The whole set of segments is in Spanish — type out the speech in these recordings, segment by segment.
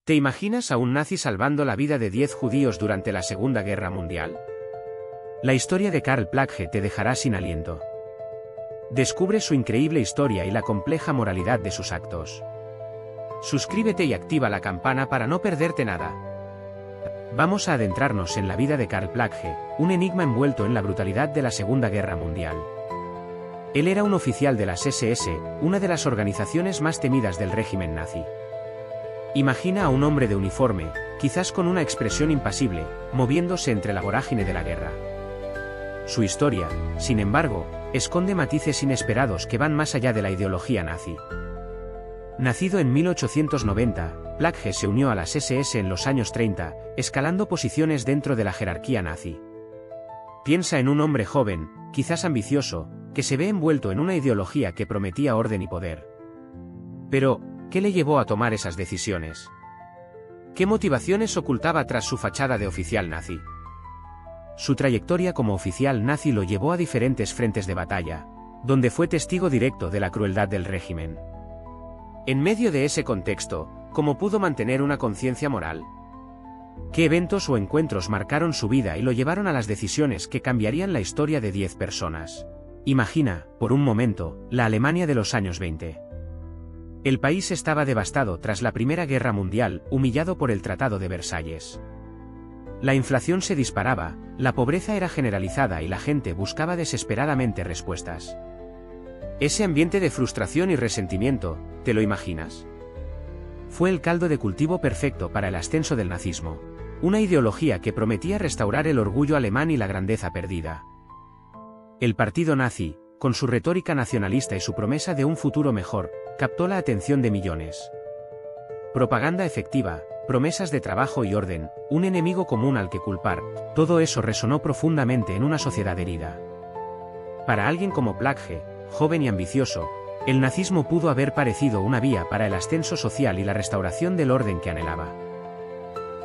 ¿Te imaginas a un nazi salvando la vida de 10 judíos durante la Segunda Guerra Mundial? La historia de Karl Plagge te dejará sin aliento. Descubre su increíble historia y la compleja moralidad de sus actos. Suscríbete y activa la campana para no perderte nada. Vamos a adentrarnos en la vida de Karl Plagge, un enigma envuelto en la brutalidad de la Segunda Guerra Mundial. Él era un oficial de las SS, una de las organizaciones más temidas del régimen nazi. Imagina a un hombre de uniforme, quizás con una expresión impasible, moviéndose entre la vorágine de la guerra. Su historia, sin embargo, esconde matices inesperados que van más allá de la ideología nazi. Nacido en 1890, Plagge se unió a las SS en los años 30, escalando posiciones dentro de la jerarquía nazi. Piensa en un hombre joven, quizás ambicioso, que se ve envuelto en una ideología que prometía orden y poder. Pero, ¿qué le llevó a tomar esas decisiones? ¿Qué motivaciones ocultaba tras su fachada de oficial nazi? Su trayectoria como oficial nazi lo llevó a diferentes frentes de batalla, donde fue testigo directo de la crueldad del régimen. En medio de ese contexto, ¿cómo pudo mantener una conciencia moral? ¿Qué eventos o encuentros marcaron su vida y lo llevaron a las decisiones que cambiarían la historia de 10 personas? Imagina, por un momento, la Alemania de los años 20. El país estaba devastado tras la Primera Guerra Mundial, humillado por el Tratado de Versalles. La inflación se disparaba, la pobreza era generalizada y la gente buscaba desesperadamente respuestas. Ese ambiente de frustración y resentimiento, ¿te lo imaginas? Fue el caldo de cultivo perfecto para el ascenso del nazismo, una ideología que prometía restaurar el orgullo alemán y la grandeza perdida. El partido nazi, con su retórica nacionalista y su promesa de un futuro mejor, captó la atención de millones. Propaganda efectiva, promesas de trabajo y orden, un enemigo común al que culpar, todo eso resonó profundamente en una sociedad herida. Para alguien como Plagge, joven y ambicioso, el nazismo pudo haber parecido una vía para el ascenso social y la restauración del orden que anhelaba.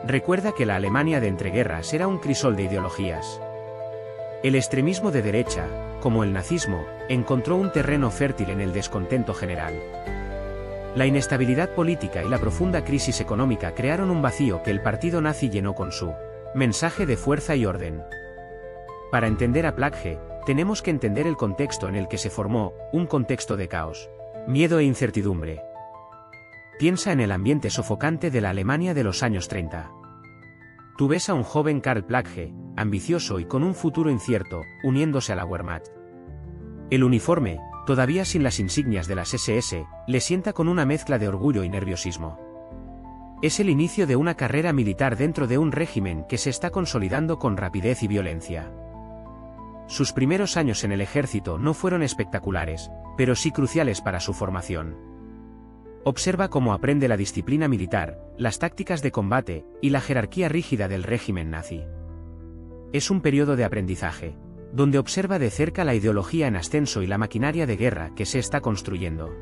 Recuerda que la Alemania de entreguerras era un crisol de ideologías. El extremismo de derecha, como el nazismo, encontró un terreno fértil en el descontento general. La inestabilidad política y la profunda crisis económica crearon un vacío que el partido nazi llenó con su mensaje de fuerza y orden. Para entender a Plagge, tenemos que entender el contexto en el que se formó, un contexto de caos, miedo e incertidumbre. Piensa en el ambiente sofocante de la Alemania de los años 30. Tú ves a un joven Karl Plagge, ambicioso y con un futuro incierto, uniéndose a la Wehrmacht. El uniforme, todavía sin las insignias de las SS, le sienta con una mezcla de orgullo y nerviosismo. Es el inicio de una carrera militar dentro de un régimen que se está consolidando con rapidez y violencia. Sus primeros años en el ejército no fueron espectaculares, pero sí cruciales para su formación. Observa cómo aprende la disciplina militar, las tácticas de combate y la jerarquía rígida del régimen nazi. Es un periodo de aprendizaje, donde observa de cerca la ideología en ascenso y la maquinaria de guerra que se está construyendo.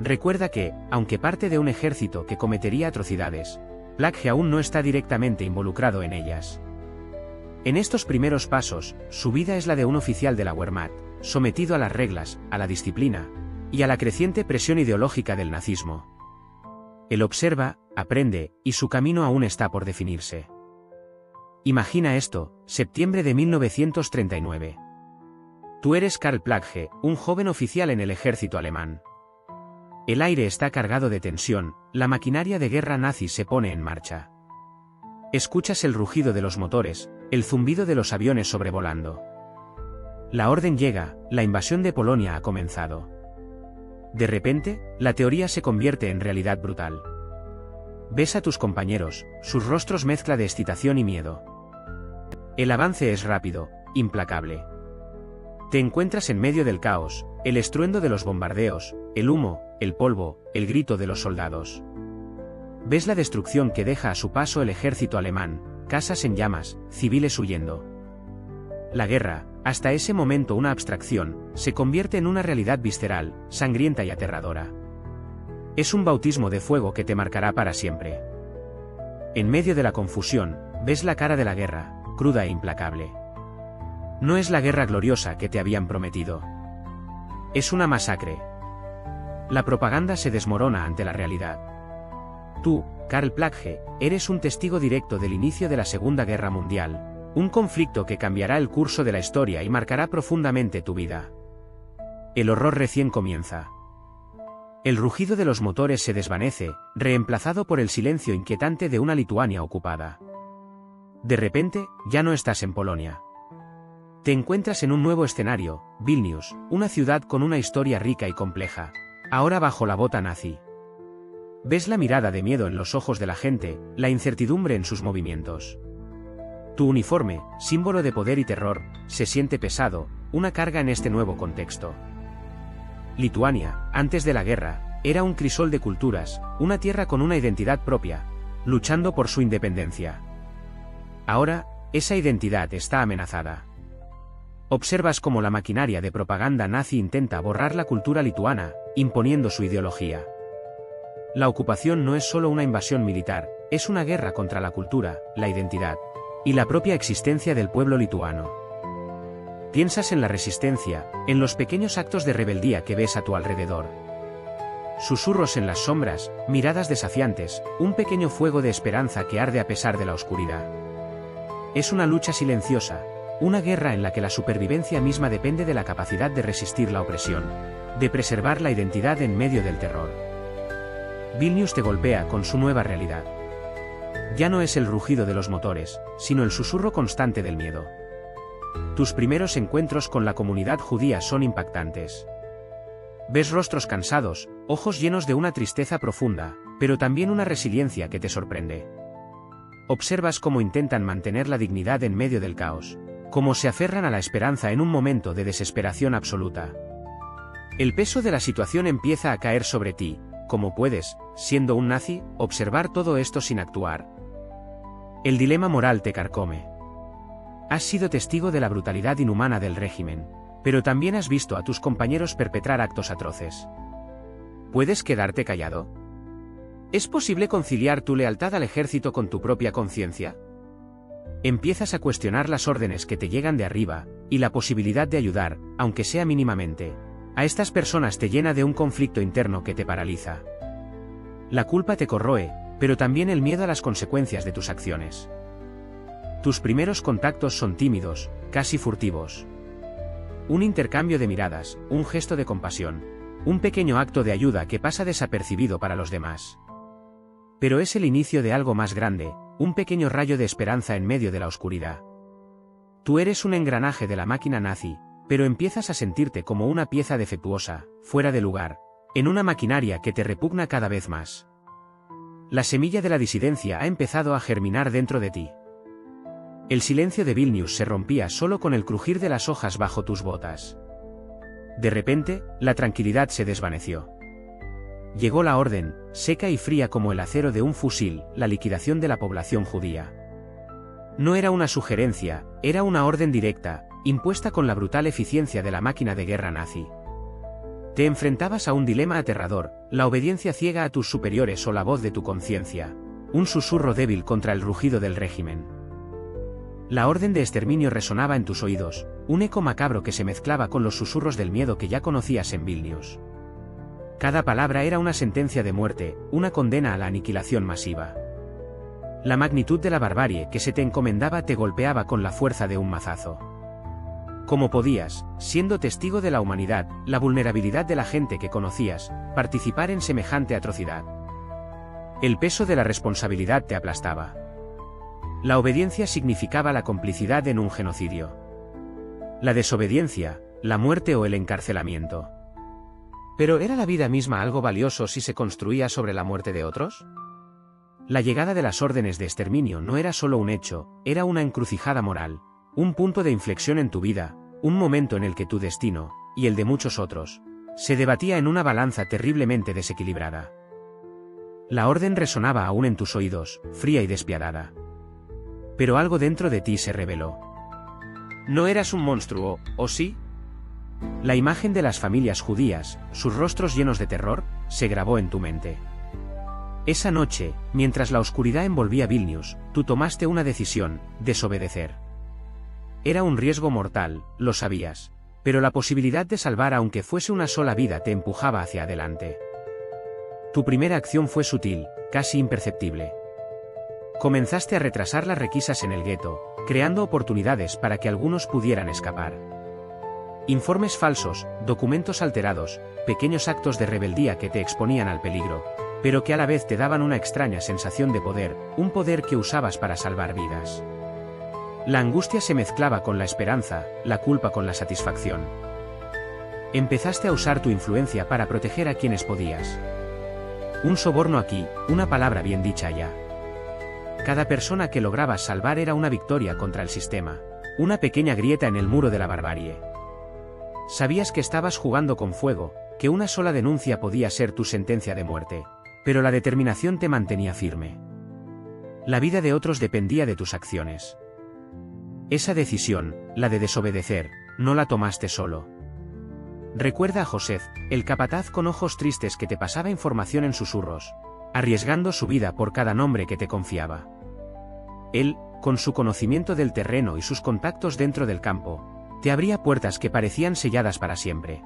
Recuerda que, aunque parte de un ejército que cometería atrocidades, Plagge aún no está directamente involucrado en ellas. En estos primeros pasos, su vida es la de un oficial de la Wehrmacht, sometido a las reglas, a la disciplina, y a la creciente presión ideológica del nazismo. Él observa, aprende, y su camino aún está por definirse. Imagina esto, septiembre de 1939. Tú eres Karl Plagge, un joven oficial en el ejército alemán. El aire está cargado de tensión, la maquinaria de guerra nazi se pone en marcha. Escuchas el rugido de los motores, el zumbido de los aviones sobrevolando. La orden llega, la invasión de Polonia ha comenzado. De repente, la teoría se convierte en realidad brutal. Ves a tus compañeros, sus rostros mezcla de excitación y miedo. El avance es rápido, implacable. Te encuentras en medio del caos, el estruendo de los bombardeos, el humo, el polvo, el grito de los soldados. Ves la destrucción que deja a su paso el ejército alemán, casas en llamas, civiles huyendo. La guerra, hasta ese momento una abstracción, se convierte en una realidad visceral, sangrienta y aterradora. Es un bautismo de fuego que te marcará para siempre. En medio de la confusión, ves la cara de la guerra, cruda e implacable. No es la guerra gloriosa que te habían prometido. Es una masacre. La propaganda se desmorona ante la realidad. Tú, Karl Plagge, eres un testigo directo del inicio de la Segunda Guerra Mundial, un conflicto que cambiará el curso de la historia y marcará profundamente tu vida. El horror recién comienza. El rugido de los motores se desvanece, reemplazado por el silencio inquietante de una Lituania ocupada. De repente, ya no estás en Polonia. Te encuentras en un nuevo escenario, Vilnius, una ciudad con una historia rica y compleja, ahora bajo la bota nazi. Ves la mirada de miedo en los ojos de la gente, la incertidumbre en sus movimientos. Tu uniforme, símbolo de poder y terror, se siente pesado, una carga en este nuevo contexto. Lituania, antes de la guerra, era un crisol de culturas, una tierra con una identidad propia, luchando por su independencia. Ahora, esa identidad está amenazada. Observas cómo la maquinaria de propaganda nazi intenta borrar la cultura lituana, imponiendo su ideología. La ocupación no es solo una invasión militar, es una guerra contra la cultura, la identidad y la propia existencia del pueblo lituano. Piensas en la resistencia, en los pequeños actos de rebeldía que ves a tu alrededor. Susurros en las sombras, miradas desafiantes, un pequeño fuego de esperanza que arde a pesar de la oscuridad. Es una lucha silenciosa, una guerra en la que la supervivencia misma depende de la capacidad de resistir la opresión, de preservar la identidad en medio del terror. Vilnius te golpea con su nueva realidad. Ya no es el rugido de los motores, sino el susurro constante del miedo. Tus primeros encuentros con la comunidad judía son impactantes. Ves rostros cansados, ojos llenos de una tristeza profunda, pero también una resiliencia que te sorprende. Observas cómo intentan mantener la dignidad en medio del caos, cómo se aferran a la esperanza en un momento de desesperación absoluta. El peso de la situación empieza a caer sobre ti, como puedes, siendo un nazi, observar todo esto sin actuar. El dilema moral te carcome. Has sido testigo de la brutalidad inhumana del régimen, pero también has visto a tus compañeros perpetrar actos atroces. ¿Puedes quedarte callado? ¿Es posible conciliar tu lealtad al ejército con tu propia conciencia? Empiezas a cuestionar las órdenes que te llegan de arriba, y la posibilidad de ayudar, aunque sea mínimamente, a estas personas te llena de un conflicto interno que te paraliza. La culpa te corroe, pero también el miedo a las consecuencias de tus acciones. Tus primeros contactos son tímidos, casi furtivos. Un intercambio de miradas, un gesto de compasión, un pequeño acto de ayuda que pasa desapercibido para los demás. Pero es el inicio de algo más grande, un pequeño rayo de esperanza en medio de la oscuridad. Tú eres un engranaje de la máquina nazi, pero empiezas a sentirte como una pieza defectuosa, fuera de lugar, en una maquinaria que te repugna cada vez más. La semilla de la disidencia ha empezado a germinar dentro de ti. El silencio de Vilnius se rompía solo con el crujir de las hojas bajo tus botas. De repente, la tranquilidad se desvaneció. Llegó la orden, seca y fría como el acero de un fusil, la liquidación de la población judía. No era una sugerencia, era una orden directa, impuesta con la brutal eficiencia de la máquina de guerra nazi. Te enfrentabas a un dilema aterrador, la obediencia ciega a tus superiores o la voz de tu conciencia, un susurro débil contra el rugido del régimen. La orden de exterminio resonaba en tus oídos, un eco macabro que se mezclaba con los susurros del miedo que ya conocías en Vilnius. Cada palabra era una sentencia de muerte, una condena a la aniquilación masiva. La magnitud de la barbarie que se te encomendaba te golpeaba con la fuerza de un mazazo. Como podías, siendo testigo de la humanidad, la vulnerabilidad de la gente que conocías, participar en semejante atrocidad? El peso de la responsabilidad te aplastaba. La obediencia significaba la complicidad en un genocidio. La desobediencia, la muerte o el encarcelamiento. ¿Pero era la vida misma algo valioso si se construía sobre la muerte de otros? La llegada de las órdenes de exterminio no era solo un hecho, era una encrucijada moral, un punto de inflexión en tu vida, un momento en el que tu destino, y el de muchos otros, se debatía en una balanza terriblemente desequilibrada. La orden resonaba aún en tus oídos, fría y despiadada. Pero algo dentro de ti se rebeló. ¿No eras un monstruo, o sí? La imagen de las familias judías, sus rostros llenos de terror, se grabó en tu mente. Esa noche, mientras la oscuridad envolvía Vilnius, tú tomaste una decisión: desobedecer. Era un riesgo mortal, lo sabías, pero la posibilidad de salvar aunque fuese una sola vida te empujaba hacia adelante. Tu primera acción fue sutil, casi imperceptible. Comenzaste a retrasar las requisas en el gueto, creando oportunidades para que algunos pudieran escapar. Informes falsos, documentos alterados, pequeños actos de rebeldía que te exponían al peligro, pero que a la vez te daban una extraña sensación de poder, un poder que usabas para salvar vidas. La angustia se mezclaba con la esperanza, la culpa con la satisfacción. Empezaste a usar tu influencia para proteger a quienes podías. Un soborno aquí, una palabra bien dicha allá. Cada persona que lograbas salvar era una victoria contra el sistema, una pequeña grieta en el muro de la barbarie. Sabías que estabas jugando con fuego, que una sola denuncia podía ser tu sentencia de muerte, pero la determinación te mantenía firme. La vida de otros dependía de tus acciones. Esa decisión, la de desobedecer, no la tomaste solo. Recuerda a Joseph, el capataz con ojos tristes que te pasaba información en susurros, arriesgando su vida por cada nombre que te confiaba. Él, con su conocimiento del terreno y sus contactos dentro del campo, te abría puertas que parecían selladas para siempre.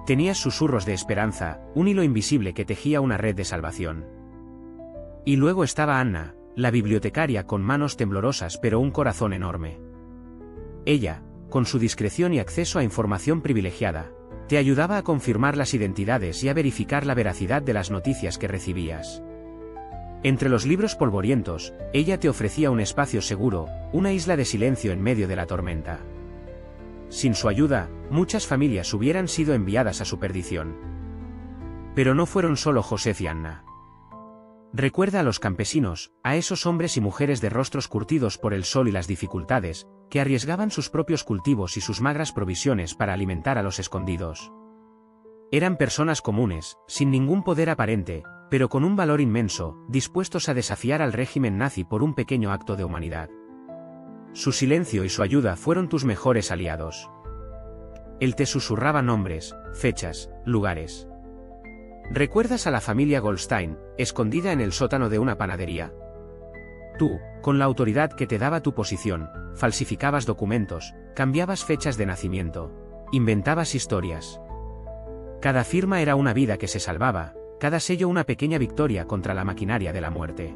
Tenías susurros de esperanza, un hilo invisible que tejía una red de salvación. Y luego estaba Anna, la bibliotecaria con manos temblorosas pero un corazón enorme. Ella, con su discreción y acceso a información privilegiada, te ayudaba a confirmar las identidades y a verificar la veracidad de las noticias que recibías. Entre los libros polvorientos, ella te ofrecía un espacio seguro, una isla de silencio en medio de la tormenta. Sin su ayuda, muchas familias hubieran sido enviadas a su perdición. Pero no fueron solo Joseph y Anna. Recuerda a los campesinos, a esos hombres y mujeres de rostros curtidos por el sol y las dificultades, que arriesgaban sus propios cultivos y sus magras provisiones para alimentar a los escondidos. Eran personas comunes, sin ningún poder aparente, pero con un valor inmenso, dispuestos a desafiar al régimen nazi por un pequeño acto de humanidad. Su silencio y su ayuda fueron tus mejores aliados. Él te susurraba nombres, fechas, lugares. ¿Recuerdas a la familia Goldstein, escondida en el sótano de una panadería? Tú, con la autoridad que te daba tu posición, falsificabas documentos, cambiabas fechas de nacimiento, inventabas historias. Cada firma era una vida que se salvaba, cada sello una pequeña victoria contra la maquinaria de la muerte.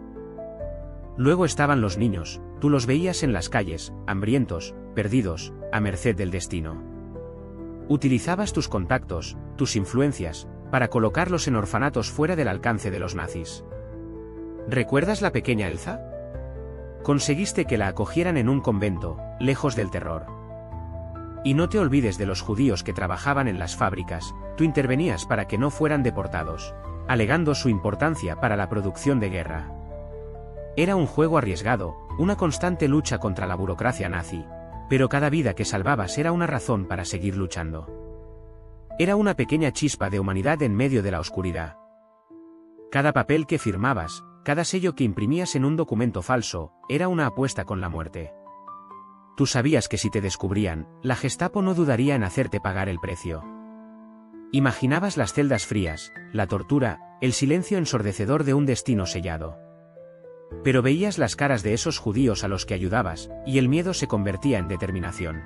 Luego estaban los niños, tú los veías en las calles, hambrientos, perdidos, a merced del destino. Utilizabas tus contactos, tus influencias, para colocarlos en orfanatos fuera del alcance de los nazis. ¿Recuerdas la pequeña Elsa? Conseguiste que la acogieran en un convento, lejos del terror. Y no te olvides de los judíos que trabajaban en las fábricas, tú intervenías para que no fueran deportados, alegando su importancia para la producción de guerra. Era un juego arriesgado, una constante lucha contra la burocracia nazi, pero cada vida que salvabas era una razón para seguir luchando. Era una pequeña chispa de humanidad en medio de la oscuridad. Cada papel que firmabas, cada sello que imprimías en un documento falso, era una apuesta con la muerte. Tú sabías que si te descubrían, la Gestapo no dudaría en hacerte pagar el precio. Imaginabas las celdas frías, la tortura, el silencio ensordecedor de un destino sellado. Pero veías las caras de esos judíos a los que ayudabas, y el miedo se convertía en determinación.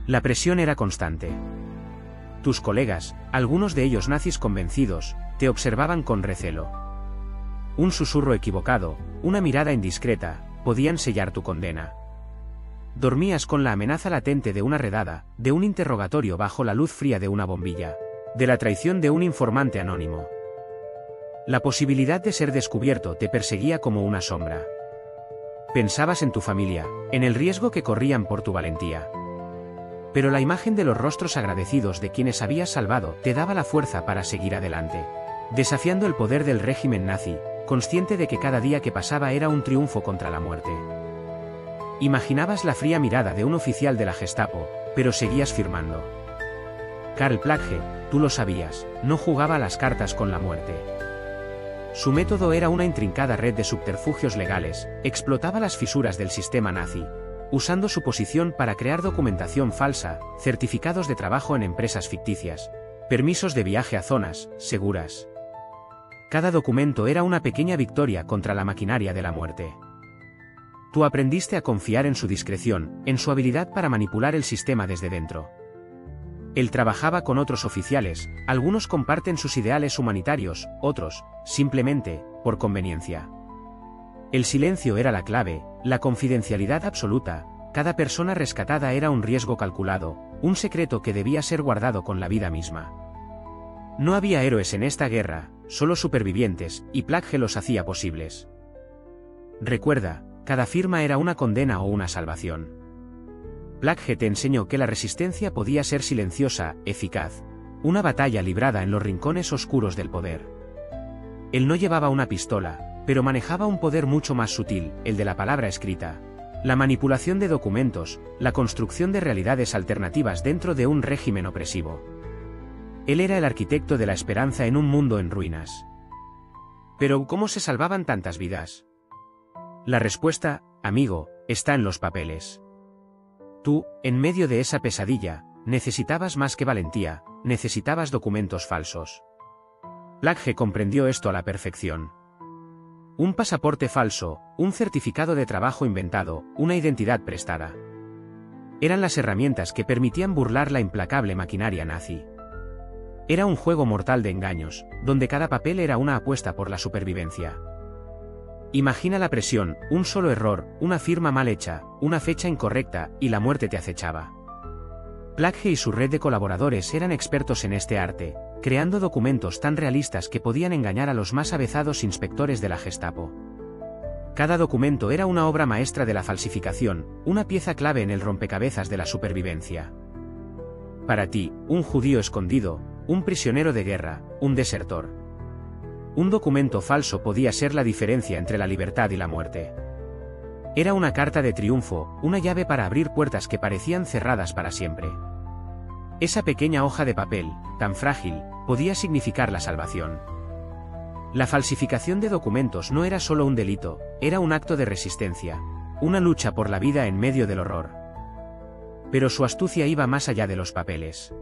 La presión era constante. Tus colegas, algunos de ellos nazis convencidos, te observaban con recelo. Un susurro equivocado, una mirada indiscreta, podían sellar tu condena. Dormías con la amenaza latente de una redada, de un interrogatorio bajo la luz fría de una bombilla, de la traición de un informante anónimo. La posibilidad de ser descubierto te perseguía como una sombra. Pensabas en tu familia, en el riesgo que corrían por tu valentía. Pero la imagen de los rostros agradecidos de quienes habías salvado te daba la fuerza para seguir adelante, desafiando el poder del régimen nazi, consciente de que cada día que pasaba era un triunfo contra la muerte. Imaginabas la fría mirada de un oficial de la Gestapo, pero seguías firmando. Karl Plagge, tú lo sabías, no jugaba a las cartas con la muerte. Su método era una intrincada red de subterfugios legales, explotaba las fisuras del sistema nazi, usando su posición para crear documentación falsa, certificados de trabajo en empresas ficticias, permisos de viaje a zonas seguras. Cada documento era una pequeña victoria contra la maquinaria de la muerte. Tú aprendiste a confiar en su discreción, en su habilidad para manipular el sistema desde dentro. Él trabajaba con otros oficiales, algunos comparten sus ideales humanitarios, otros, simplemente, por conveniencia. El silencio era la clave, la confidencialidad absoluta, cada persona rescatada era un riesgo calculado, un secreto que debía ser guardado con la vida misma. No había héroes en esta guerra, solo supervivientes, y Plagge los hacía posibles. Recuerda, cada firma era una condena o una salvación. Plagge te enseñó que la resistencia podía ser silenciosa, eficaz. Una batalla librada en los rincones oscuros del poder. Él no llevaba una pistola, pero manejaba un poder mucho más sutil, el de la palabra escrita. La manipulación de documentos, la construcción de realidades alternativas dentro de un régimen opresivo. Él era el arquitecto de la esperanza en un mundo en ruinas. Pero ¿cómo se salvaban tantas vidas? La respuesta, amigo, está en los papeles. Tú, en medio de esa pesadilla, necesitabas más que valentía, necesitabas documentos falsos. Plagge comprendió esto a la perfección. Un pasaporte falso, un certificado de trabajo inventado, una identidad prestada. Eran las herramientas que permitían burlar la implacable maquinaria nazi. Era un juego mortal de engaños, donde cada papel era una apuesta por la supervivencia. Imagina la presión, un solo error, una firma mal hecha, una fecha incorrecta, y la muerte te acechaba. Plagge y su red de colaboradores eran expertos en este arte, creando documentos tan realistas que podían engañar a los más avezados inspectores de la Gestapo. Cada documento era una obra maestra de la falsificación, una pieza clave en el rompecabezas de la supervivencia. Para ti, un judío escondido, un prisionero de guerra, un desertor. Un documento falso podía ser la diferencia entre la libertad y la muerte. Era una carta de triunfo, una llave para abrir puertas que parecían cerradas para siempre. Esa pequeña hoja de papel, tan frágil, podía significar la salvación. La falsificación de documentos no era solo un delito, era un acto de resistencia, una lucha por la vida en medio del horror. Pero su astucia iba más allá de los papeles.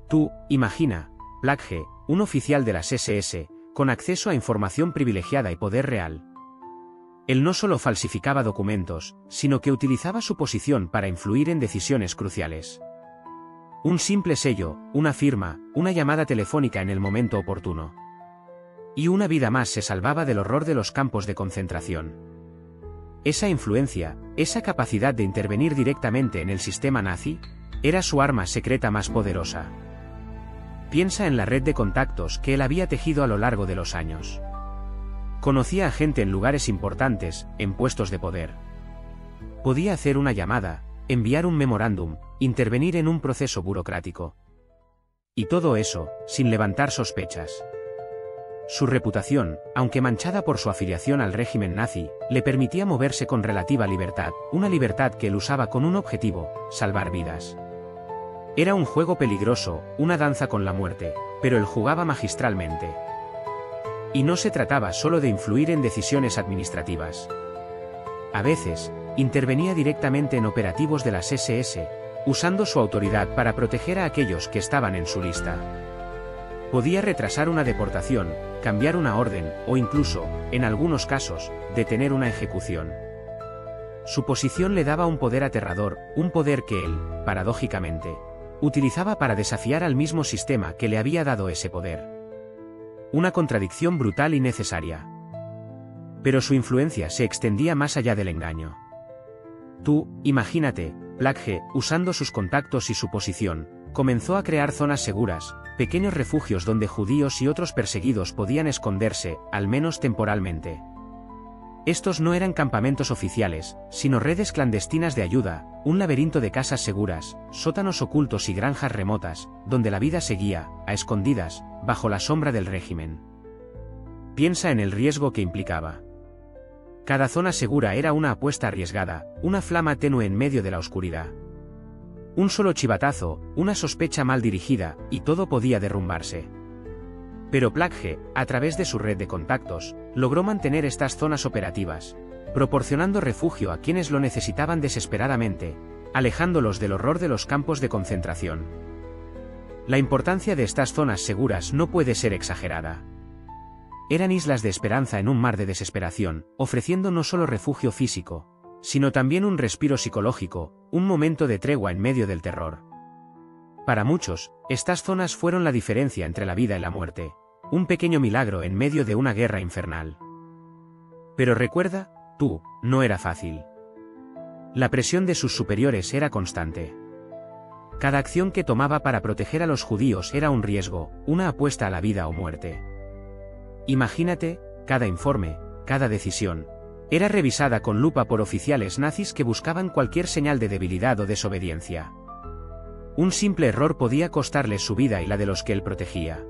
Tú, imagina, Plagge, un oficial de las SS, con acceso a información privilegiada y poder real. Él no solo falsificaba documentos, sino que utilizaba su posición para influir en decisiones cruciales. Un simple sello, una firma, una llamada telefónica en el momento oportuno. Y una vida más se salvaba del horror de los campos de concentración. Esa influencia, esa capacidad de intervenir directamente en el sistema nazi, era su arma secreta más poderosa. Piensa en la red de contactos que él había tejido a lo largo de los años. Conocía a gente en lugares importantes, en puestos de poder. Podía hacer una llamada, enviar un memorándum, intervenir en un proceso burocrático. Y todo eso, sin levantar sospechas. Su reputación, aunque manchada por su afiliación al régimen nazi, le permitía moverse con relativa libertad, una libertad que él usaba con un objetivo: salvar vidas. Era un juego peligroso, una danza con la muerte, pero él jugaba magistralmente. Y no se trataba solo de influir en decisiones administrativas. A veces, intervenía directamente en operativos de las SS, usando su autoridad para proteger a aquellos que estaban en su lista. Podía retrasar una deportación, cambiar una orden, o incluso, en algunos casos, detener una ejecución. Su posición le daba un poder aterrador, un poder que él, paradójicamente, utilizaba para desafiar al mismo sistema que le había dado ese poder. Una contradicción brutal y necesaria. Pero su influencia se extendía más allá del engaño. Tú, imagínate, Plagge, usando sus contactos y su posición, comenzó a crear zonas seguras, pequeños refugios donde judíos y otros perseguidos podían esconderse, al menos temporalmente. Estos no eran campamentos oficiales, sino redes clandestinas de ayuda, un laberinto de casas seguras, sótanos ocultos y granjas remotas, donde la vida seguía, a escondidas, bajo la sombra del régimen. Piensa en el riesgo que implicaba. Cada zona segura era una apuesta arriesgada, una flama tenue en medio de la oscuridad. Un solo chivatazo, una sospecha mal dirigida, y todo podía derrumbarse. Pero Plagge, a través de su red de contactos, logró mantener estas zonas operativas, proporcionando refugio a quienes lo necesitaban desesperadamente, alejándolos del horror de los campos de concentración. La importancia de estas zonas seguras no puede ser exagerada. Eran islas de esperanza en un mar de desesperación, ofreciendo no solo refugio físico, sino también un respiro psicológico, un momento de tregua en medio del terror. Para muchos, estas zonas fueron la diferencia entre la vida y la muerte, un pequeño milagro en medio de una guerra infernal. Pero recuerda, tú, no era fácil. La presión de sus superiores era constante. Cada acción que tomaba para proteger a los judíos era un riesgo, una apuesta a la vida o muerte. Imagínate, cada informe, cada decisión, era revisada con lupa por oficiales nazis que buscaban cualquier señal de debilidad o desobediencia. Un simple error podía costarles su vida y la de los que él protegía.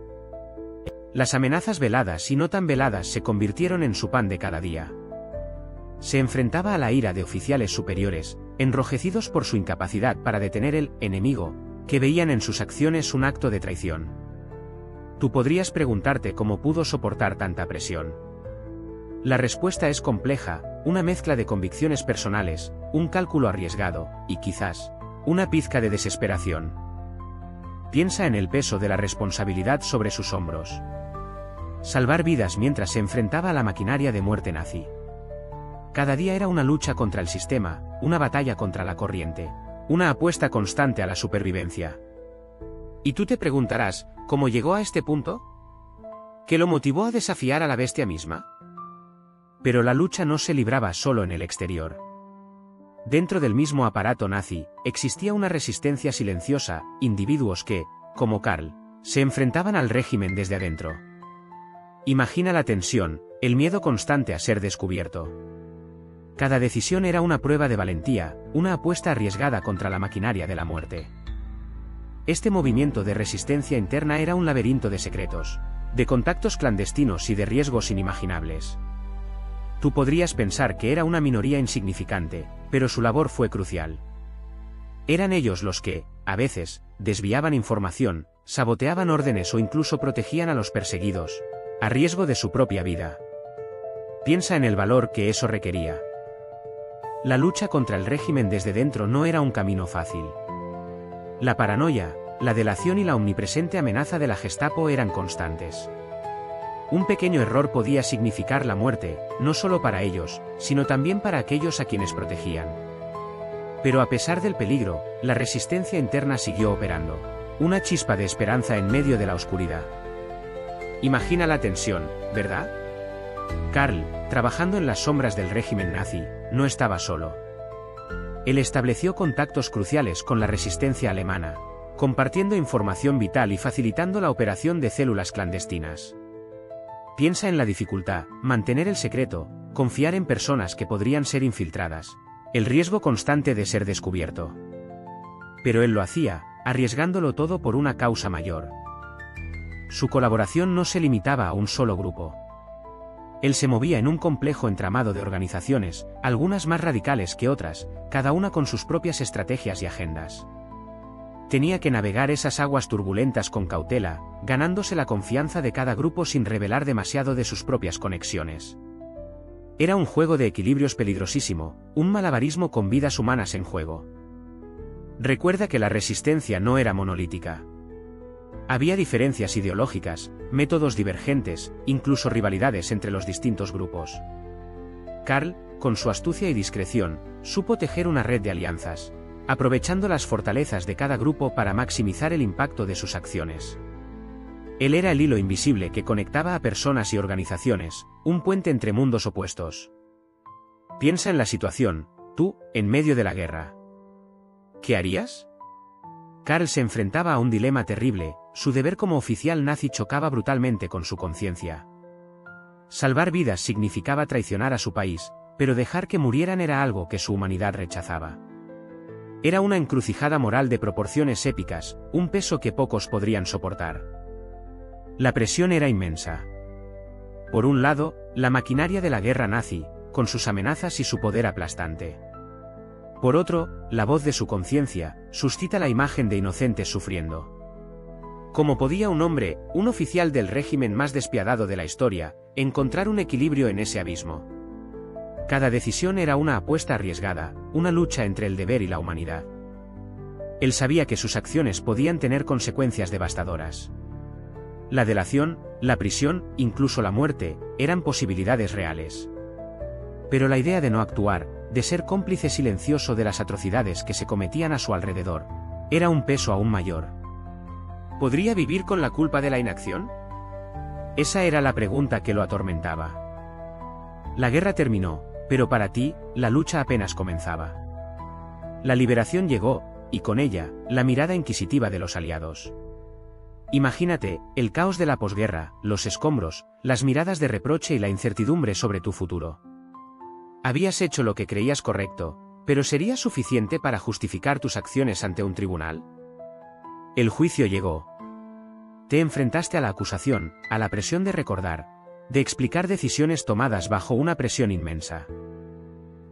Las amenazas veladas y no tan veladas se convirtieron en su pan de cada día. Se enfrentaba a la ira de oficiales superiores, enrojecidos por su incapacidad para detener el enemigo, que veían en sus acciones un acto de traición. Tú podrías preguntarte cómo pudo soportar tanta presión. La respuesta es compleja, una mezcla de convicciones personales, un cálculo arriesgado, y quizás, una pizca de desesperación. Piensa en el peso de la responsabilidad sobre sus hombros. Salvar vidas mientras se enfrentaba a la maquinaria de muerte nazi. Cada día era una lucha contra el sistema, una batalla contra la corriente, una apuesta constante a la supervivencia. Y tú te preguntarás, ¿cómo llegó a este punto? ¿Qué lo motivó a desafiar a la bestia misma? Pero la lucha no se libraba solo en el exterior. Dentro del mismo aparato nazi, existía una resistencia silenciosa, individuos que, como Karl, se enfrentaban al régimen desde adentro. Imagina la tensión, el miedo constante a ser descubierto. Cada decisión era una prueba de valentía, una apuesta arriesgada contra la maquinaria de la muerte. Este movimiento de resistencia interna era un laberinto de secretos, de contactos clandestinos y de riesgos inimaginables. Tú podrías pensar que era una minoría insignificante, pero su labor fue crucial. Eran ellos los que, a veces, desviaban información, saboteaban órdenes o incluso protegían a los perseguidos, a riesgo de su propia vida. Piensa en el valor que eso requería. La lucha contra el régimen desde dentro no era un camino fácil. La paranoia, la delación y la omnipresente amenaza de la Gestapo eran constantes. Un pequeño error podía significar la muerte, no solo para ellos, sino también para aquellos a quienes protegían. Pero a pesar del peligro, la resistencia interna siguió operando, una chispa de esperanza en medio de la oscuridad. Imagina la tensión, ¿verdad? Karl, trabajando en las sombras del régimen nazi, no estaba solo. Él estableció contactos cruciales con la resistencia alemana, compartiendo información vital y facilitando la operación de células clandestinas. Piensa en la dificultad, mantener el secreto, confiar en personas que podrían ser infiltradas, el riesgo constante de ser descubierto. Pero él lo hacía, arriesgándolo todo por una causa mayor. Su colaboración no se limitaba a un solo grupo. Él se movía en un complejo entramado de organizaciones, algunas más radicales que otras, cada una con sus propias estrategias y agendas. Tenía que navegar esas aguas turbulentas con cautela, ganándose la confianza de cada grupo sin revelar demasiado de sus propias conexiones. Era un juego de equilibrios peligrosísimo, un malabarismo con vidas humanas en juego. Recuerda que la resistencia no era monolítica. Había diferencias ideológicas, métodos divergentes, incluso rivalidades entre los distintos grupos. Karl, con su astucia y discreción, supo tejer una red de alianzas, aprovechando las fortalezas de cada grupo para maximizar el impacto de sus acciones. Él era el hilo invisible que conectaba a personas y organizaciones, un puente entre mundos opuestos. Piensa en la situación, tú, en medio de la guerra. ¿Qué harías? Karl se enfrentaba a un dilema terrible, su deber como oficial nazi chocaba brutalmente con su conciencia. Salvar vidas significaba traicionar a su país, pero dejar que murieran era algo que su humanidad rechazaba. Era una encrucijada moral de proporciones épicas, un peso que pocos podrían soportar. La presión era inmensa. Por un lado, la maquinaria de la guerra nazi, con sus amenazas y su poder aplastante. Por otro, la voz de su conciencia, suscita la imagen de inocentes sufriendo. ¿Cómo podía un hombre, un oficial del régimen más despiadado de la historia, encontrar un equilibrio en ese abismo? Cada decisión era una apuesta arriesgada, una lucha entre el deber y la humanidad. Él sabía que sus acciones podían tener consecuencias devastadoras. La delación, la prisión, incluso la muerte, eran posibilidades reales. Pero la idea de no actuar, de ser cómplice silencioso de las atrocidades que se cometían a su alrededor, era un peso aún mayor. ¿Podría vivir con la culpa de la inacción? Esa era la pregunta que lo atormentaba. La guerra terminó, pero para ti, la lucha apenas comenzaba. La liberación llegó, y con ella, la mirada inquisitiva de los aliados. Imagínate, el caos de la posguerra, los escombros, las miradas de reproche y la incertidumbre sobre tu futuro. Habías hecho lo que creías correcto, pero ¿sería suficiente para justificar tus acciones ante un tribunal? El juicio llegó. Te enfrentaste a la acusación, a la presión de recordar, de explicar decisiones tomadas bajo una presión inmensa.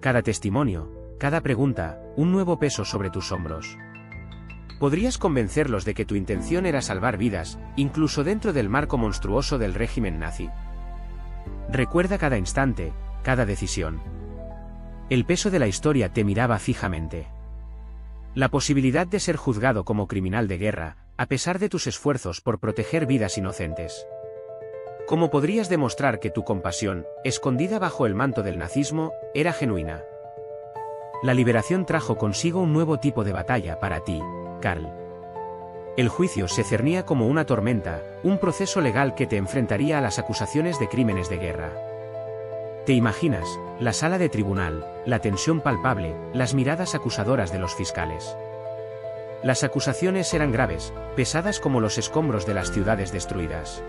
Cada testimonio, cada pregunta, un nuevo peso sobre tus hombros. ¿Podrías convencerlos de que tu intención era salvar vidas, incluso dentro del marco monstruoso del régimen nazi? Recuerda cada instante, cada decisión. El peso de la historia te miraba fijamente. La posibilidad de ser juzgado como criminal de guerra, a pesar de tus esfuerzos por proteger vidas inocentes. ¿Cómo podrías demostrar que tu compasión, escondida bajo el manto del nazismo, era genuina? La liberación trajo consigo un nuevo tipo de batalla para ti, Karl. El juicio se cernía como una tormenta, un proceso legal que te enfrentaría a las acusaciones de crímenes de guerra. ¿Te imaginas, la sala de tribunal, la tensión palpable, las miradas acusadoras de los fiscales? Las acusaciones eran graves, pesadas como los escombros de las ciudades destruidas.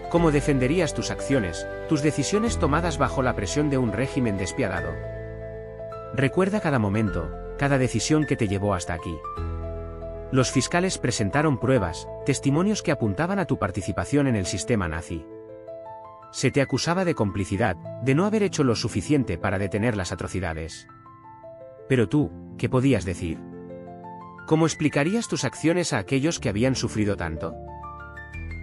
¿Cómo defenderías tus acciones, tus decisiones tomadas bajo la presión de un régimen despiadado? Recuerda cada momento, cada decisión que te llevó hasta aquí. Los fiscales presentaron pruebas, testimonios que apuntaban a tu participación en el sistema nazi. Se te acusaba de complicidad, de no haber hecho lo suficiente para detener las atrocidades. Pero tú, ¿qué podías decir? ¿Cómo explicarías tus acciones a aquellos que habían sufrido tanto?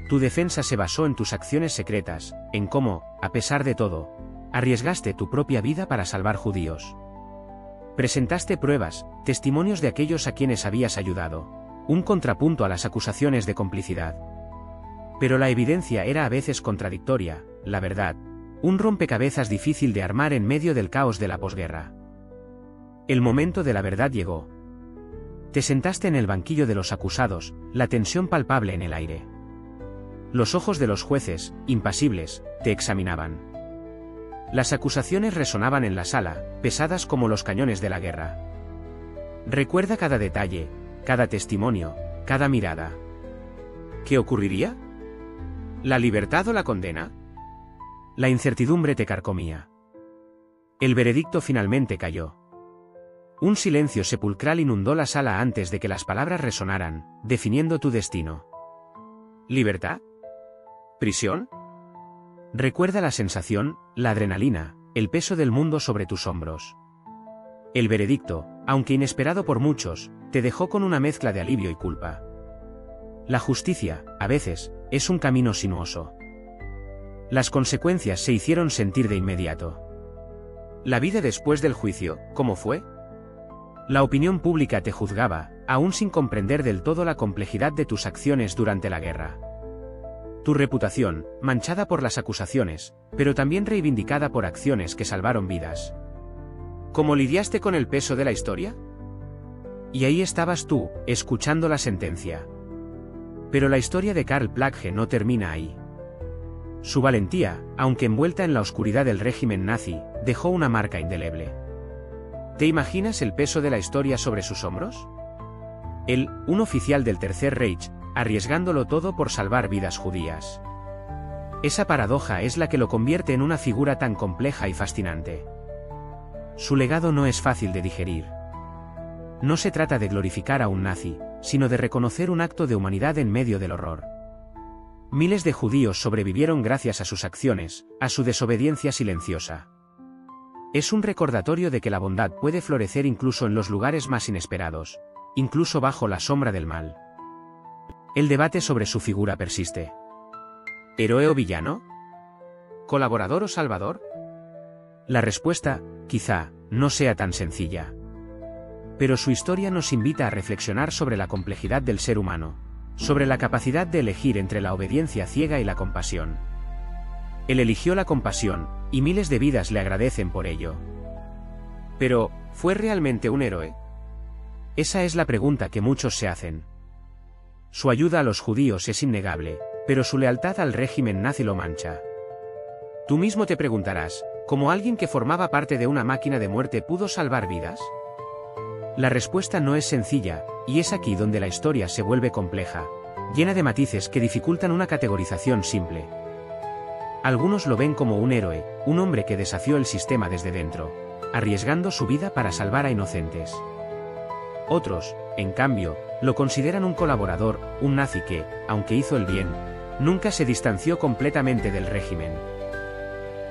Tu defensa se basó en tus acciones secretas, en cómo, a pesar de todo, arriesgaste tu propia vida para salvar judíos. Presentaste pruebas, testimonios de aquellos a quienes habías ayudado, un contrapunto a las acusaciones de complicidad. Pero la evidencia era a veces contradictoria, la verdad, un rompecabezas difícil de armar en medio del caos de la posguerra. El momento de la verdad llegó. Te sentaste en el banquillo de los acusados, la tensión palpable en el aire. Los ojos de los jueces, impasibles, te examinaban. Las acusaciones resonaban en la sala, pesadas como los cañones de la guerra. Recuerda cada detalle, cada testimonio, cada mirada. ¿Qué ocurriría? ¿La libertad o la condena? La incertidumbre te carcomía. El veredicto finalmente cayó. Un silencio sepulcral inundó la sala antes de que las palabras resonaran, definiendo tu destino. ¿Libertad? ¿Prisión? Recuerda la sensación, la adrenalina, el peso del mundo sobre tus hombros. El veredicto, aunque inesperado por muchos, te dejó con una mezcla de alivio y culpa. La justicia, a veces, es un camino sinuoso. Las consecuencias se hicieron sentir de inmediato. ¿La vida después del juicio, cómo fue? La opinión pública te juzgaba, aún sin comprender del todo la complejidad de tus acciones durante la guerra. Tu reputación, manchada por las acusaciones, pero también reivindicada por acciones que salvaron vidas. ¿Cómo lidiaste con el peso de la historia? Y ahí estabas tú, escuchando la sentencia. Pero la historia de Karl Plagge no termina ahí. Su valentía, aunque envuelta en la oscuridad del régimen nazi, dejó una marca indeleble. ¿Te imaginas el peso de la historia sobre sus hombros? Él, un oficial del Tercer Reich, arriesgándolo todo por salvar vidas judías. Esa paradoja es la que lo convierte en una figura tan compleja y fascinante. Su legado no es fácil de digerir. No se trata de glorificar a un nazi, sino de reconocer un acto de humanidad en medio del horror. Miles de judíos sobrevivieron gracias a sus acciones, a su desobediencia silenciosa. Es un recordatorio de que la bondad puede florecer incluso en los lugares más inesperados, incluso bajo la sombra del mal. El debate sobre su figura persiste. ¿Héroe o villano? ¿Colaborador o salvador? La respuesta, quizá, no sea tan sencilla. Pero su historia nos invita a reflexionar sobre la complejidad del ser humano, sobre la capacidad de elegir entre la obediencia ciega y la compasión. Él eligió la compasión, y miles de vidas le agradecen por ello. Pero, ¿fue realmente un héroe? Esa es la pregunta que muchos se hacen. Su ayuda a los judíos es innegable, pero su lealtad al régimen nazi lo mancha. Tú mismo te preguntarás, ¿cómo alguien que formaba parte de una máquina de muerte pudo salvar vidas? La respuesta no es sencilla, y es aquí donde la historia se vuelve compleja, llena de matices que dificultan una categorización simple. Algunos lo ven como un héroe, un hombre que desafió el sistema desde dentro, arriesgando su vida para salvar a inocentes. Otros, en cambio, lo consideran un colaborador, un nazi que, aunque hizo el bien, nunca se distanció completamente del régimen.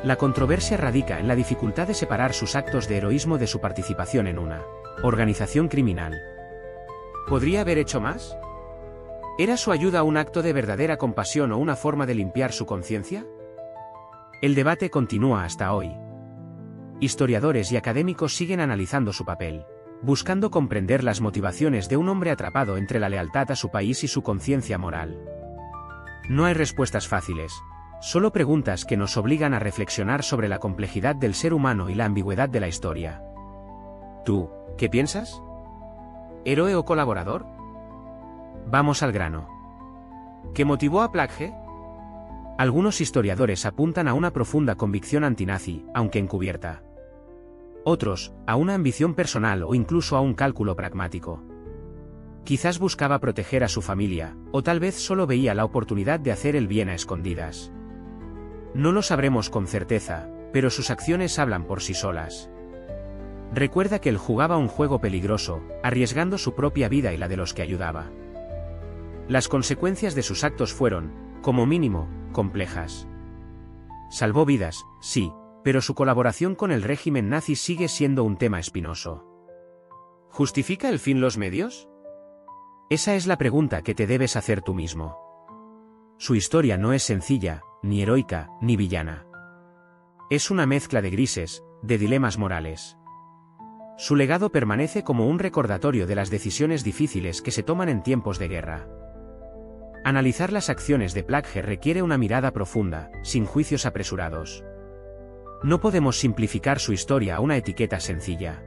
La controversia radica en la dificultad de separar sus actos de heroísmo de su participación en una organización criminal. ¿Podría haber hecho más? ¿Era su ayuda un acto de verdadera compasión o una forma de limpiar su conciencia? El debate continúa hasta hoy. Historiadores y académicos siguen analizando su papel, buscando comprender las motivaciones de un hombre atrapado entre la lealtad a su país y su conciencia moral. No hay respuestas fáciles, solo preguntas que nos obligan a reflexionar sobre la complejidad del ser humano y la ambigüedad de la historia. ¿Tú, qué piensas? ¿Héroe o colaborador? Vamos al grano. ¿Qué motivó a Plagge? Algunos historiadores apuntan a una profunda convicción antinazi, aunque encubierta. Otros, a una ambición personal o incluso a un cálculo pragmático. Quizás buscaba proteger a su familia, o tal vez solo veía la oportunidad de hacer el bien a escondidas. No lo sabremos con certeza, pero sus acciones hablan por sí solas. Recuerda que él jugaba un juego peligroso, arriesgando su propia vida y la de los que ayudaba. Las consecuencias de sus actos fueron, como mínimo, complejas. Salvó vidas, sí, pero su colaboración con el régimen nazi sigue siendo un tema espinoso. ¿Justifica el fin los medios? Esa es la pregunta que te debes hacer tú mismo. Su historia no es sencilla, ni heroica, ni villana. Es una mezcla de grises, de dilemas morales. Su legado permanece como un recordatorio de las decisiones difíciles que se toman en tiempos de guerra. Analizar las acciones de Plagge requiere una mirada profunda, sin juicios apresurados. No podemos simplificar su historia a una etiqueta sencilla.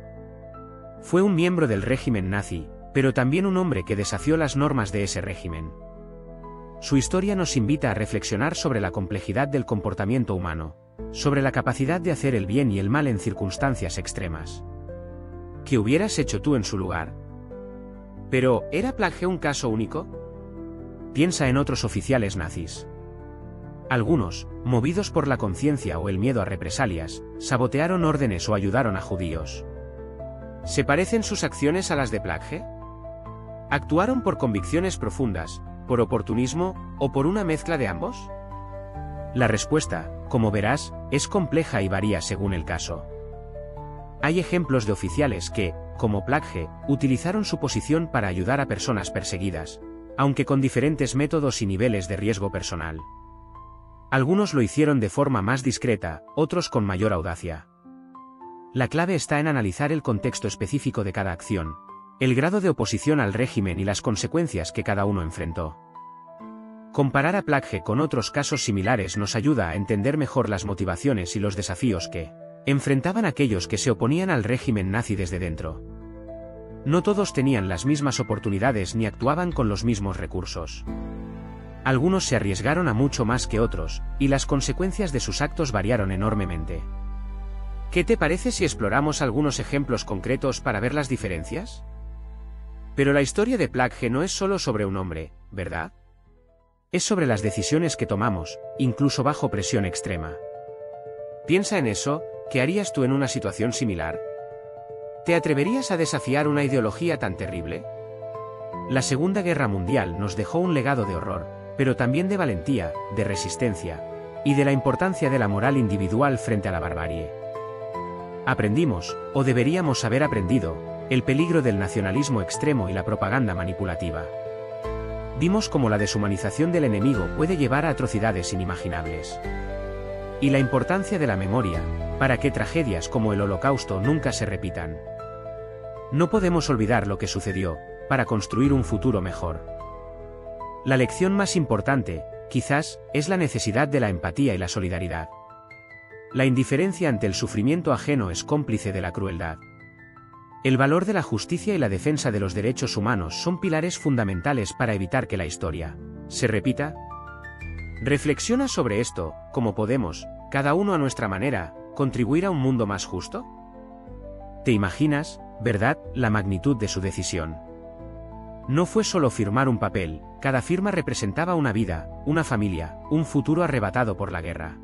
Fue un miembro del régimen nazi, pero también un hombre que desafió las normas de ese régimen. Su historia nos invita a reflexionar sobre la complejidad del comportamiento humano, sobre la capacidad de hacer el bien y el mal en circunstancias extremas. ¿Qué hubieras hecho tú en su lugar? Pero, ¿era Plagge un caso único? Piensa en otros oficiales nazis. Algunos, movidos por la conciencia o el miedo a represalias, sabotearon órdenes o ayudaron a judíos. ¿Se parecen sus acciones a las de Plagge? ¿Actuaron por convicciones profundas, por oportunismo, o por una mezcla de ambos? La respuesta, como verás, es compleja y varía según el caso. Hay ejemplos de oficiales que, como Plagge, utilizaron su posición para ayudar a personas perseguidas, aunque con diferentes métodos y niveles de riesgo personal. Algunos lo hicieron de forma más discreta, otros con mayor audacia. La clave está en analizar el contexto específico de cada acción, el grado de oposición al régimen y las consecuencias que cada uno enfrentó. Comparar a Plagge con otros casos similares nos ayuda a entender mejor las motivaciones y los desafíos que enfrentaban aquellos que se oponían al régimen nazi desde dentro. No todos tenían las mismas oportunidades ni actuaban con los mismos recursos. Algunos se arriesgaron a mucho más que otros, y las consecuencias de sus actos variaron enormemente. ¿Qué te parece si exploramos algunos ejemplos concretos para ver las diferencias? Pero la historia de Plagge no es solo sobre un hombre, ¿verdad? Es sobre las decisiones que tomamos, incluso bajo presión extrema. Piensa en eso, ¿qué harías tú en una situación similar? ¿Te atreverías a desafiar una ideología tan terrible? La Segunda Guerra Mundial nos dejó un legado de horror, pero también de valentía, de resistencia, y de la importancia de la moral individual frente a la barbarie. Aprendimos, o deberíamos haber aprendido, el peligro del nacionalismo extremo y la propaganda manipulativa. Vimos cómo la deshumanización del enemigo puede llevar a atrocidades inimaginables. Y la importancia de la memoria, para que tragedias como el Holocausto nunca se repitan. No podemos olvidar lo que sucedió, para construir un futuro mejor. La lección más importante, quizás, es la necesidad de la empatía y la solidaridad. La indiferencia ante el sufrimiento ajeno es cómplice de la crueldad. El valor de la justicia y la defensa de los derechos humanos son pilares fundamentales para evitar que la historia se repita. Reflexiona sobre esto, cómo podemos, cada uno a nuestra manera, contribuir a un mundo más justo. ¿Te imaginas, verdad, la magnitud de su decisión? No fue solo firmar un papel, cada firma representaba una vida, una familia, un futuro arrebatado por la guerra.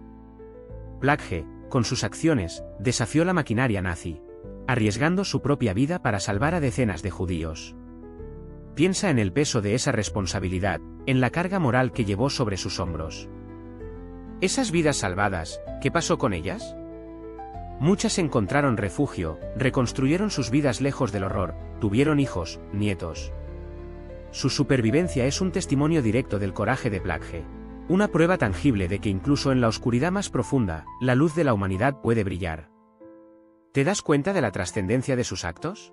Plagge, con sus acciones, desafió la maquinaria nazi, arriesgando su propia vida para salvar a decenas de judíos. Piensa en el peso de esa responsabilidad, en la carga moral que llevó sobre sus hombros. Esas vidas salvadas, ¿qué pasó con ellas? Muchas encontraron refugio, reconstruyeron sus vidas lejos del horror, tuvieron hijos, nietos. Su supervivencia es un testimonio directo del coraje de Plagge, una prueba tangible de que incluso en la oscuridad más profunda, la luz de la humanidad puede brillar. ¿Te das cuenta de la trascendencia de sus actos?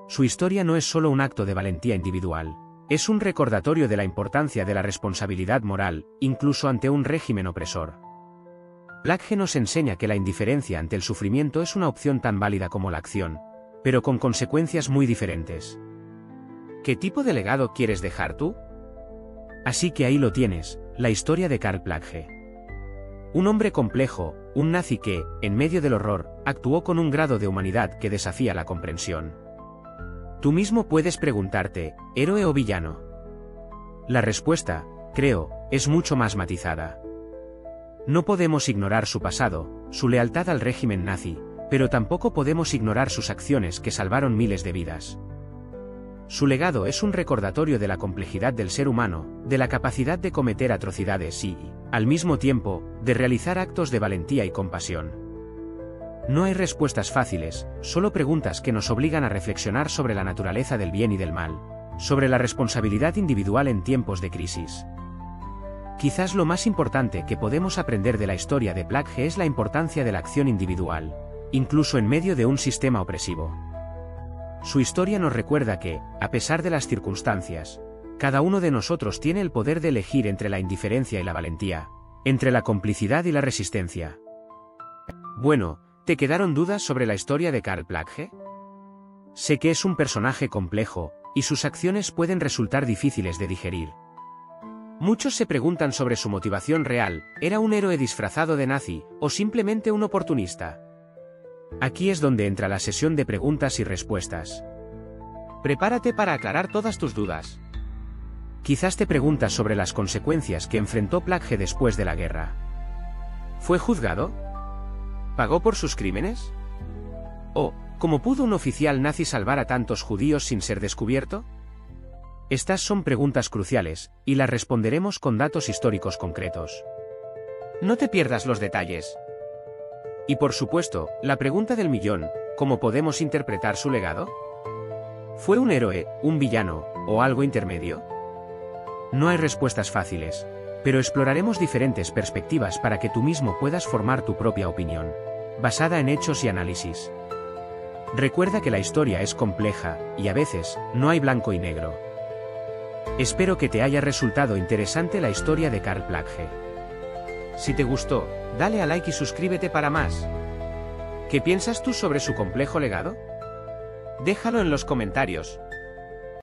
Su historia no es solo un acto de valentía individual, es un recordatorio de la importancia de la responsabilidad moral, incluso ante un régimen opresor. Plagge nos enseña que la indiferencia ante el sufrimiento es una opción tan válida como la acción, pero con consecuencias muy diferentes. ¿Qué tipo de legado quieres dejar tú? Así que ahí lo tienes, la historia de Karl Plagge. Un hombre complejo, un nazi que, en medio del horror, actuó con un grado de humanidad que desafía la comprensión. Tú mismo puedes preguntarte, ¿héroe o villano? La respuesta, creo, es mucho más matizada. No podemos ignorar su pasado, su lealtad al régimen nazi, pero tampoco podemos ignorar sus acciones que salvaron miles de vidas. Su legado es un recordatorio de la complejidad del ser humano, de la capacidad de cometer atrocidades y, al mismo tiempo, de realizar actos de valentía y compasión. No hay respuestas fáciles, solo preguntas que nos obligan a reflexionar sobre la naturaleza del bien y del mal, sobre la responsabilidad individual en tiempos de crisis. Quizás lo más importante que podemos aprender de la historia de Plagge es la importancia de la acción individual, incluso en medio de un sistema opresivo. Su historia nos recuerda que, a pesar de las circunstancias, cada uno de nosotros tiene el poder de elegir entre la indiferencia y la valentía, entre la complicidad y la resistencia. Bueno, ¿te quedaron dudas sobre la historia de Karl Plagge? Sé que es un personaje complejo, y sus acciones pueden resultar difíciles de digerir. Muchos se preguntan sobre su motivación real, ¿era un héroe disfrazado de nazi, o simplemente un oportunista? Aquí es donde entra la sesión de preguntas y respuestas. Prepárate para aclarar todas tus dudas. Quizás te preguntas sobre las consecuencias que enfrentó Plagge después de la guerra. ¿Fue juzgado? ¿Pagó por sus crímenes? ¿O, cómo pudo un oficial nazi salvar a tantos judíos sin ser descubierto? Estas son preguntas cruciales, y las responderemos con datos históricos concretos. No te pierdas los detalles. Y por supuesto, la pregunta del millón, ¿cómo podemos interpretar su legado? ¿Fue un héroe, un villano, o algo intermedio? No hay respuestas fáciles, pero exploraremos diferentes perspectivas para que tú mismo puedas formar tu propia opinión, basada en hechos y análisis. Recuerda que la historia es compleja, y a veces, no hay blanco y negro. Espero que te haya resultado interesante la historia de Karl Plagge. Si te gustó, dale a like y suscríbete para más. ¿Qué piensas tú sobre su complejo legado? Déjalo en los comentarios,